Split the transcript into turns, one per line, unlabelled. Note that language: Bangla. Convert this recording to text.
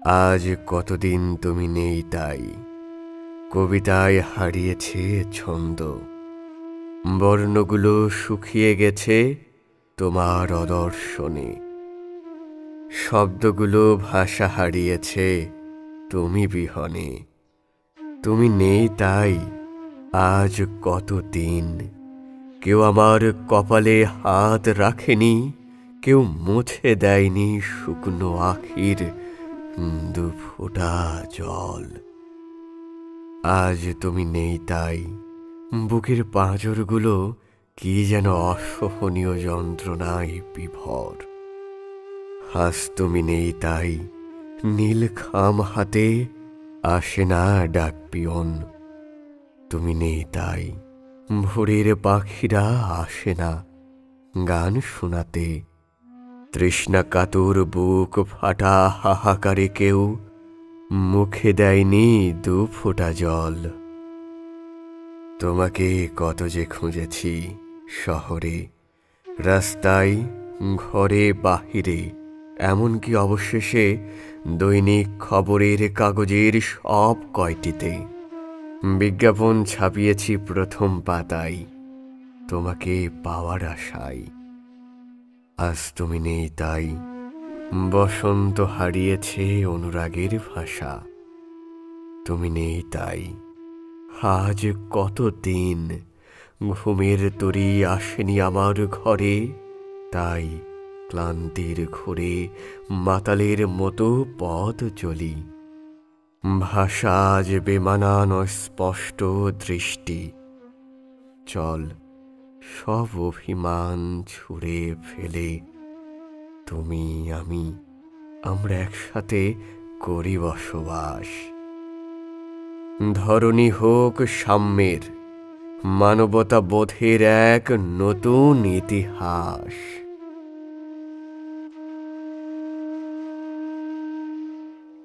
আজ কতদিন তুমি নেই তাই কবিতায় হারিয়েছে ছন্দ, বর্ণগুলো শুকিয়ে গেছে তোমার অদর্শনে, শব্দগুলো ভাষা হারিয়েছে তুমি বিহনে। তুমি নেই তাই আজ কতদিন কেউ আমার কপালে হাত রাখেনি, কেউ মুছে দেয়নি শুকনো আখির দুফোঁটা জল। আজ তুমি নেই তাই বুকের পাঁজরগুলো কি যেন অসহনীয় যন্ত্রণায় বিভোর। আজ তুমি নেই তাই নীল খাম হাতে আসে না ডাক পিয়ন। তুমি নেই তাই ভোরের পাখিরা আসে না গান শোনাতে। তৃষ্ণা কাতর বুক ফাটা হাহাকারে কেউ মুখে দেয়নি দুফোঁটা জল। তোমাকে কত যে খুঁজেছি শহরে, রাস্তায়, ঘরে, বাহিরে, এমনকি অবশেষে দৈনিক খবরের কাগজের সব কয়টিতে বিজ্ঞাপন ছাপিয়েছি প্রথম পাতায় তোমাকে পাওয়ার আশায়। আজ তুমি নেই তাই বসন্ত হারিয়েছে অনুরাগের ভাষা। তুমি নেই তাই আজ কতদিন ঘুমের তরি আসেনি আমার ঘরে, তাই ক্লান্তির ঘোরে মাতালের মতো পথ চলি। ভাষা আজ বেমানান স্পষ্ট দৃষ্টি। চল সব অভিমান ছুঁড়ে ফেলে তুমি আমি আমরা একসাথে করি বসবাস। ধরণী হোক সাম্যের, মানবতা বোধের এক নতুন ইতিহাস।